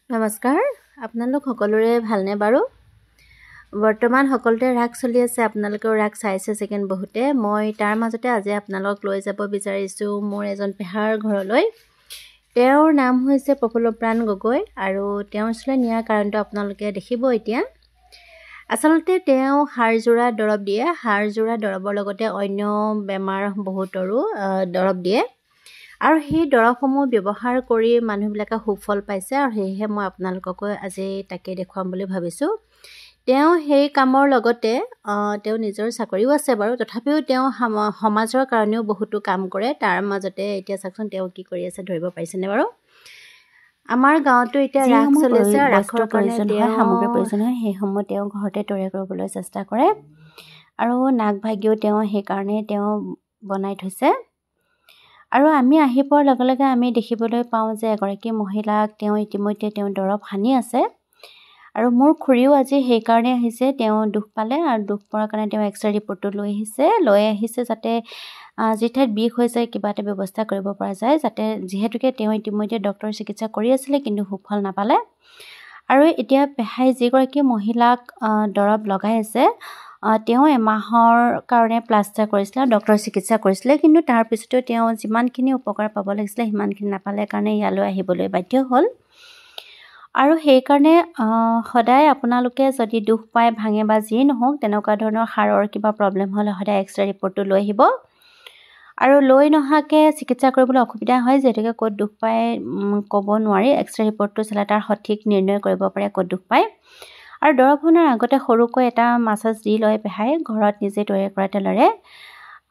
নমস্কাৰ আপোনালোক সকলোৰে ভালনে বাৰু বৰ্তমান সকলোতে ৰাগ চলি আছে আপোনালোকেও ৰাগ চাইছে সেকেন্ড বহুতে মই তাৰ মাজতে আজি আপোনালোকক লৈ যাব বিচাৰিছো মোৰ এজন পেহাৰ ঘৰলৈ তেওঁৰ নাম হৈছে প্ৰফুল্লপ্ৰাণ গগৈ আৰু তেওঁৰ ওচৰলৈ নিয়াৰ কাৰণটো আপোনালোকে দেখিব এতিয়া আচলতে তেওঁ হাড়জোৰা দৰব দিয়ে হাড়জোৰা দৰবৰ লগতে অন্য বেমাৰ বহুতৰো দৰব দিয়ে আৰু সেই দৰবসমূহ ব্যৱহাৰ কৰি মানুহবিলাকে সুফল পাইছে আৰু হেহে মই আপোনালোকক আজি তাকে দেখুৱাম বুলি ভাবিছো তেওঁ সেই কামৰ লগতে তেওঁ নিজৰ চাকৰিও আছে বাৰু তথাপিও তেওঁ সমাজৰ কাৰণেও বহুতো কাম কৰে তাৰ মাজতে এতিয়া চাকচোন তেওঁ কি কৰি আছে ধৰিব পাৰিছেনে বাৰু আমাৰ গাঁৱতো এতিয়া ৰাগ চলি আছে ৰাখৰ প্ৰয়োজন হয় সামগ্ৰীৰ প্ৰয়োজন হয় সেই সময় তেওঁ ঘৰতে তৈয়াৰ কৰিবলৈ চেষ্টা কৰে আৰু নাগ ভাগ্যও তেওঁ সেই কাৰণে তেওঁ বনাই থৈছে আৰু আমি আহি পোৱাৰ লগে লগে আমি দেখিবলৈ পাওঁ যে এগৰাকী মহিলাক তেওঁ ইতিমধ্যে তেওঁ দৰব হানি আছে আৰু মোৰ খুৰীও আজি সেই কাৰণে আহিছে তেওঁ দুখ পালে আৰু দুখ পোৱাৰ কাৰণে তেওঁ এক্সৰে ৰিপৰ্টটো লৈ আহিছে যাতে যি ঠাইত বিষ হৈছে কিবা এটা ব্যৱস্থা কৰিব পৰা যায় যাতে যেহেতুকে তেওঁ ইতিমধ্যে ডক্টৰ চিকিৎসা কৰি আছিলে কিন্তু সুফল নাপালে আৰু এতিয়া পেহাই যিগৰাকী মহিলাক দৰব লগাই আছে তেওঁ এমাহৰ কাৰণে প্লাষ্টাৰ কৰিছিল ডক্টৰ চিকিৎসা কৰিছিল কিন্তু তাৰ পিছতো তেওঁ যিমানখিনি উপকাৰ পাব লাগিছিল সিমানখিনি নাপালে কাৰণে ইয়ালৈ আহিবলৈ বাধ্য হ'ল আৰু সেই কাৰণে সদায় আপোনালোকে যদি দুখ পায় ভাঙে বা যি নহওক তেনেকুৱা ধৰণৰ হাড়ৰ কিবা প্ৰবলেম হ'লে সদায় এক্সৰে ৰিপৰ্টটো লৈ আহিব আৰু লৈ নহাকে চিকিৎসা কৰিবলৈ অসুবিধা হয় যেহেতুকে ক'ত দুখ পায় ক'ব নোৱাৰি এক্সৰে ৰিপৰ্টটো চালে তাৰ সঠিক নিৰ্ণয় কৰিব পাৰে ক'ত দুখ পায় আৰু দৰৱখনৰ আগতে সৰুকৈ এটা মাছাজ দি লয় পেহাই ঘৰত নিজে তৈয়াৰ কৰা তেলেৰে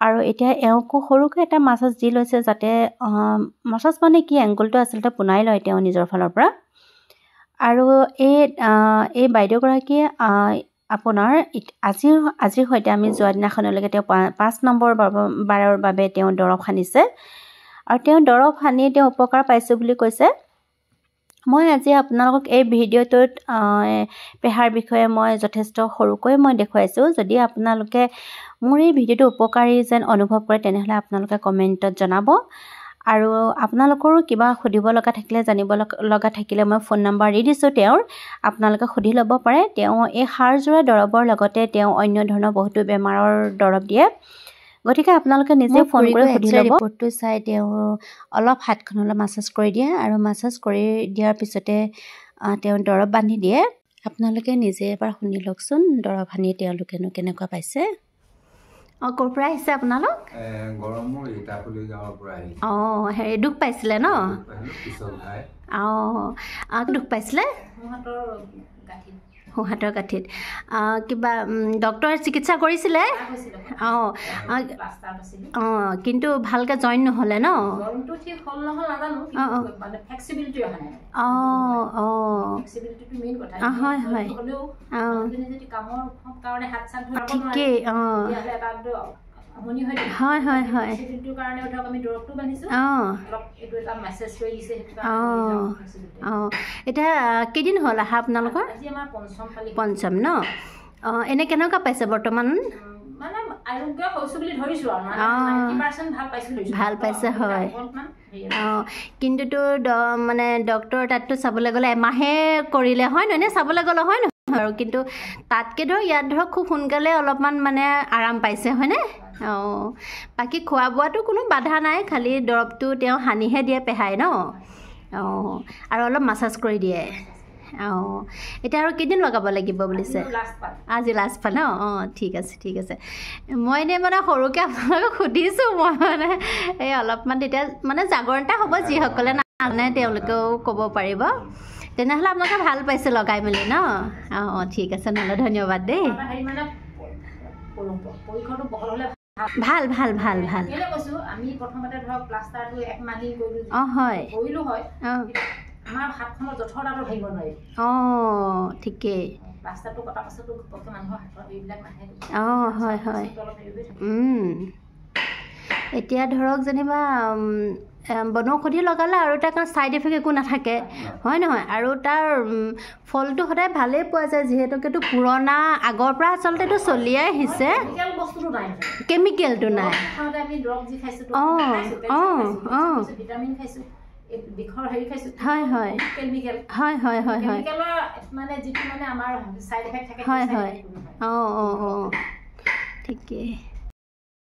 আৰু এতিয়া এওঁকো সৰুকৈ এটা মাছাজ দি লৈছে যাতে মাছাজ মানে কি এংগুলটো আচলতে পুনাই লয় তেওঁ নিজৰ ফালৰ পৰা আৰু এই বাইদেউগৰাকীয়ে আপোনাৰ আজিৰ সৈতে আমি যোৱা দিনাখনলৈকে তেওঁ 5 নম্বৰ বাৰৰ বাবে তেওঁ দৰৱ সানিছে আৰু তেওঁ দৰৱ সানি তেওঁ উপকাৰ পাইছে বুলি কৈছে মই আজি আপোনালোকক এই ভিডিঅ'টোত পেহাৰ বিষয়ে মই যথেষ্ট সৰুকৈ মই দেখুৱাইছো যদি আপোনালোকে মোৰ এই ভিডিঅ'টো উপকাৰী যেন অনুভৱ কৰে তেনেহলে আপোনালোকে কমেন্টত জনাব আৰু আপোনালোকৰো কিবা সুধিব লগা থাকিলে জানিব লগা থাকিলে মই ফোন নম্বৰ দি দিছো তেওঁৰ আপোনালোকে সুধি ল'ব পাৰে তেওঁ এই হাড়জোৰা দৰবৰ লগতে তেওঁ অন্য ধৰণৰ বহুতো বেমাৰৰ দৰব দিয়ে গতিকে আপোনালোকে নিজে ফোন কৰি সুধি ল'ব ৰিপৰ্টটো চাই তেওঁ অলপ হাতখনলৈ মাছাজ কৰি দিয়ে আৰু মাছাজ কৰি দিয়াৰ পিছতে তেওঁ দৰব বান্ধি দিয়ে আপোনালোকে নিজে এবাৰ শুনি লওকচোন দৰব বান্ধি তেওঁলোকেনো কেনেকুৱা পাইছে ক'ৰ পৰা আহিছে আপোনালোক গৰমৰ ইটাখুলি গাঁৱৰ পৰা আহিছে হেৰি দুখ পাইছিলে ন দুখ পাইছিলে সোঁহাতৰ গাঁঠিত কিবা ডক্টৰে চিকিৎসা কৰিছিলে কিন্তু ভালকে জইন নহ'লে ন হয় হয় ঠিকেই হয় হয় হয় এতিয়া কেইদিন হ'ল আহা আপোনালোকৰ পঞ্চম ন এনে কেনেকুৱা পাইছে বৰ্তমান ভাল পাইছে হয় কিন্তুতো মানে ডক্টৰ তাততো চাবলৈ গ'লে এমাহে কৰিলে হয় নহয় চাবলৈ গ'লে হয় নহয় আৰু কিন্তু তাতকৈ ধৰক ইয়াত ধৰক খুব সোনকালে অলপমান মানে আৰাম পাইছে হয়নে বাকী খোৱা বোৱাটো কোনো বাধা নাই খালি দৰৱটো তেওঁ সানিহে দিয়ে পেহাই ন আৰু অলপ মাছাজ কৰি দিয়ে এতিয়া আৰু কেইদিন লগাব লাগিব বুলিছে আজি লাষ্ট পাল ন ঠিক আছে মই এনেই মানে সৰুকৈ আপোনালোকক সুধিছোঁ মই মানে এই অলপমান তেতিয়া মানে জাগৰণতা হ'ব যিসকলে নাজানে তেওঁলোকেও ক'ব পাৰিব তেনেহ'লে আপোনালোকে ভাল পাইছে লগাই মেলি ন ঠিক আছে নহ'লে ধন্যবাদ দেই ভাল আমি প্ৰথমতে ধৰক প্লাষ্টাৰটো এক মাহি কৰিলো হয় আমাৰ হাতখনৰ জঠৰডালো ভাঙিব নোৱাৰি ঠিকেই প্লাষ্টাৰটো কটা পাছতো পটককৈ মানুহৰ হাতৰ এইবিলাক নাহে হয় এতিয়া ধৰক যেনিবা বনৌষধি লগালে আৰু তাৰ কাৰণে ছাইড এফেক্ট একো নাথাকে হয় নহয় আৰু তাৰ ফলটো সদায় ভালেই পোৱা যায় যিহেতুকেতো পুৰণা আগৰ পৰা আচলতেতো চলিয়ে আহিছে কেমিকেলটো নাই আমি দৰৱ যি খাইছোঁ ভিটামিন খাইছোঁ বিষৰ হেৰি খাইছোঁ হয় হয় কেমিকেল হয় হয় হয় হয় কেমিকেলৰ মানে যিটো মানে আমাৰ চাইড এফেক্ট থাকে হয় হয় অঁ অঁ অঁ ঠিকেই